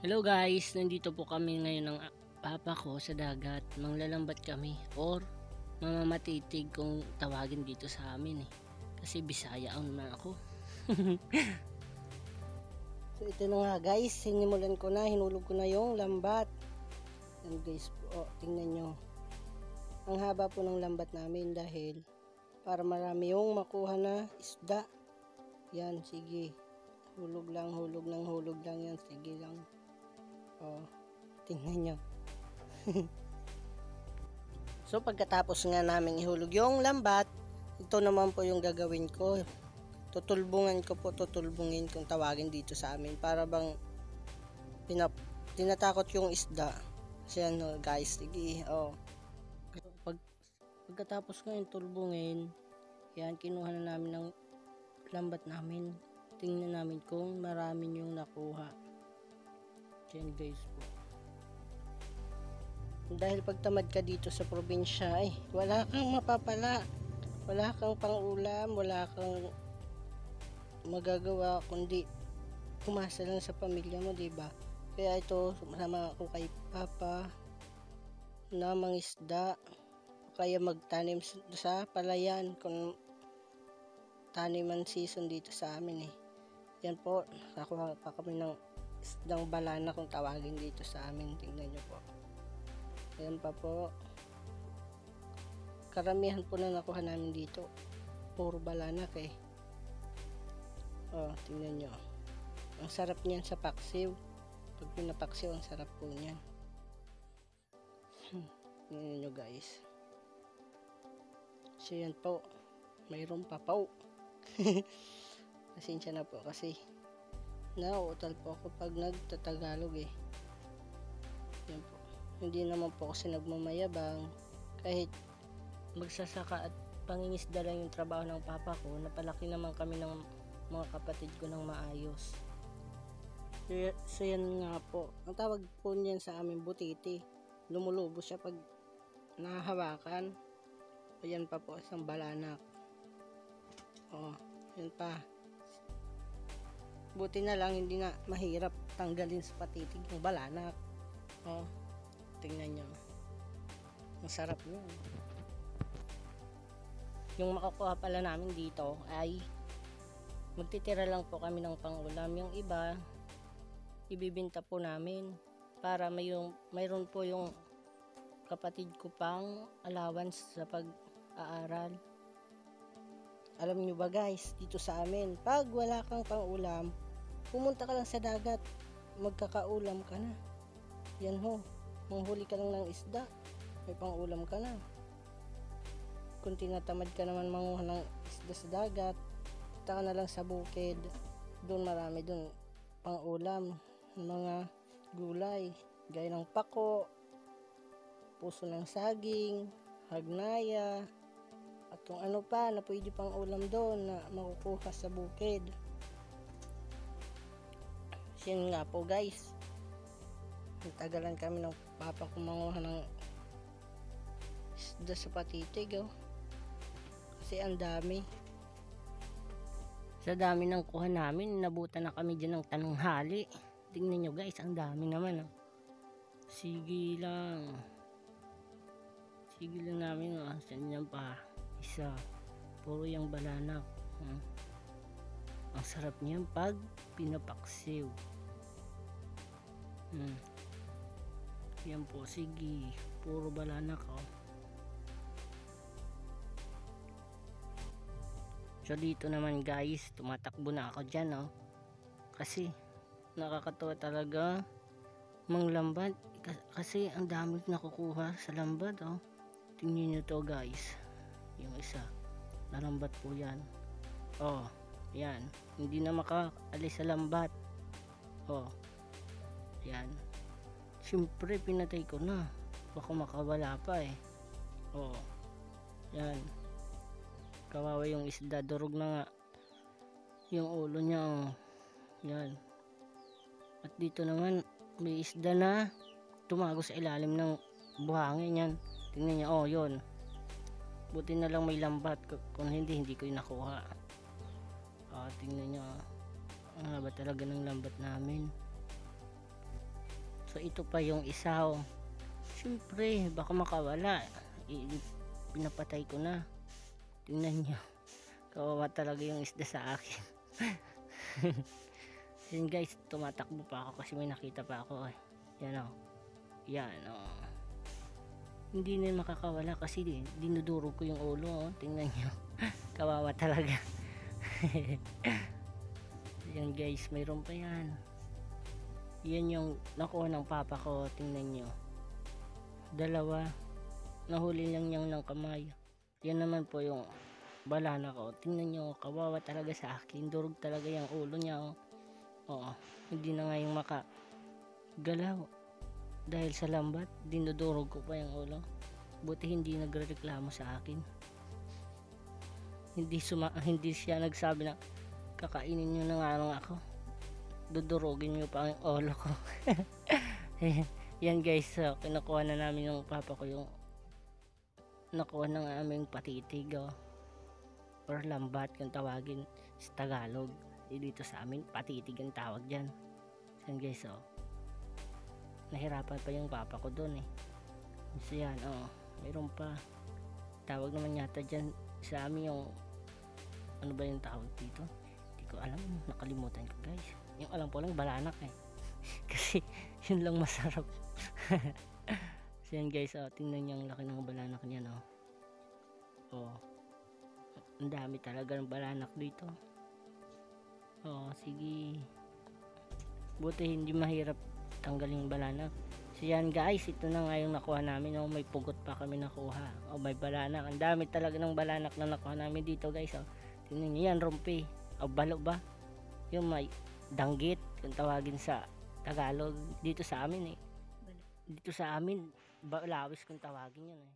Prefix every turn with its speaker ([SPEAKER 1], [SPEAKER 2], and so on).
[SPEAKER 1] Hello guys, nandito po kami ngayon ng papa ko sa dagat. Manglalambat kami or mamamatitig kung tawagin dito sa amin eh. Kasi Bisaya ang naman ako. So ito na nga guys, sinimulan ko na, hinulog ko na yung lambat. Yan guys, tingnan nyo. Ang haba po ng lambat namin dahil para marami yung makuha na isda. Yan, sige. Hulog lang yan, sige lang. Tingnan nyo. So pagkatapos nga namin ihulog yung lambat, ito naman po yung gagawin ko. Tutulbungin kung tawagin dito sa amin, para bang tinatakot yung isda. Kasi ano guys, sige. Pagkatapos nga yung tulbungin, yan, kinuha na namin ng lambat namin. Tingnan namin kung marami yung nakuha. Yan guys po. Dahil pagtamad ka dito sa probinsya, wala kang mapapala, wala kang pangulam, wala kang magagawa kundi umasa lang sa pamilya mo, diba? Kaya ito, sumasama ako kay papa na mangisda, kaya magtanim sa palayan kung taniman season dito sa amin Yan po, nakuha pa kami ng isdang balana kung tawagin dito sa amin. Tingnan nyo po. Ayan pa po. Karamihan po na nakuha namin dito. Puro balanak tingnan nyo. Ang sarap niyan sa paksiw. Pag pinapaksiw, ang sarap po niyan. Tingnan nyo guys. So yan po. Mayroon pa po. Pasensya na po kasi nauutal po ako pag nagtatagalog Yan po. Hindi naman po kasi nagmamayabang. Kahit magsasaka at pangingisda lang yung trabaho ng papa ko, napalaki naman kami ng mga kapatid ko ng maayos. So yan nga po. Ang tawag po niyan sa amin butiti. Lumulubo siya pag nahahawakan. Ayan pa po isang balanak. Yan pa. Buti na lang hindi na mahirap tanggalin sa patitig yung balanak. Tingnan nyo. Ang sarap nyo. Yung makukuha pala namin dito ay magtitira lang po kami ng pangulam. Yung iba, ibibinta po namin para mayroon po yung kapatid ko pang allowance sa pag-aaral. Alam nyo ba guys, dito sa amin, pag wala kang pang-ulam, pumunta ka lang sa dagat, magkakaulam ka na. Yan manghuli ka lang ng isda, may pang-ulam ka na. Kung tinatamad ka naman manguha ng isda sa dagat, punta ka na lang sa bukid. Doon marami doon pang-ulam, mga gulay, gaya ng pako, puso ng saging, hagnaya, at kung ano pa na pwede pang ulam doon na makukuha sa bukid. Yan nga po guys. Nagtagalan kami ng papa ko manguha ng isda sa patitig Kasi ang dami. Sa dami ng kuha namin, nabutan na kami dyan ng tanghali. Tingnan nyo guys, ang dami naman Sige lang. Sige lang namin Saan yan pa? Isa. Puro yung balanak. Ang sarap niyan pag pinapaksiw. Yan po, sige. Puro balanak So dito naman guys, tumatakbo na ako dyan kasi nakakatuwa talaga manglambat kasi ang dami nakukuha sa lambat Tingnan nyo to guys. Yung isa, nalambat po yan. Yan. Hindi na makaalis sa lambat. Yan. Siyempre, pinatay ko na. Baka makawala pa Yan. Kawawa yung isda. Durog na nga yung ulo niya Yan. At dito naman, may isda na tumago sa ilalim ng buhangin yan. Tingnan niya, yun. Buti na lang may lambat. Kung hindi ko yung nakuha. Tingnan nyo. Ang haba talaga ng lambat namin. So ito pa yung isa, oh. Siyempre, baka makawala. Pinapatay ko na. Tingnan nyo. Kawawa talaga yung isda sa akin. Yan guys, tumatakbo pa ako kasi may nakita pa ako. Yan o. Yan o. Hindi na makakawala kasi dinudurog ko yung ulo. Oh. Tingnan nyo. Kawawa talaga. Yan guys, mayroon pa yan. Yan yung nakuha ng papa ko. Tingnan nyo. Dalawa. Nahuli lang niyang ng kamay. Yan naman po yung balana ko. Tingnan nyo, kawawa talaga sa akin. Durog talaga yung ulo niya. Oh. Oo, hindi na nga yung makagalaw. Dahil sa lambat, dinudurog ko pa yung ulo. Buti hindi nagrereklamo sa akin. Hindi siya nagsabi na kakainin nyo na nga lang ako. Dudurugin nyo pa ang ulo ko. Yan guys, so, kinukuha na namin yung papa ko yung nakuha ng aming patitig, oh. Or lambat kung tawagin sa Tagalog. Dito sa amin patitig ang tawag dyan. Yan guys, oh. Nahirapan pa yung papa ko doon eh. So yan, oh. Mayroon pa. Tawag naman yata dyan sa amin yung ano ba yung tawag dito? Hindi ko alam, nakalimutan ko guys. Yung alam ko lang balanak eh. Kasi yun lang masarap. So yan guys, oh, tingnan nyo ang laki ng balanak niya, no. Oh. Ang dami talaga ng balanak dito. Oh, sige. Buti hindi mahirap tanggalin yung balanak. So yan guys, ito na nga yung nakuha namin. Oh, may pugot pa kami nakuha. Oh, may balanak. Ang dami talaga ng balanak na nakuha namin dito guys. Oh. Tingnan nyo yan, rumpi. O balo ba? Yung may danggit kung tawagin sa Tagalog. Dito sa amin eh. Dito sa amin, balawis kung tawagin yun eh.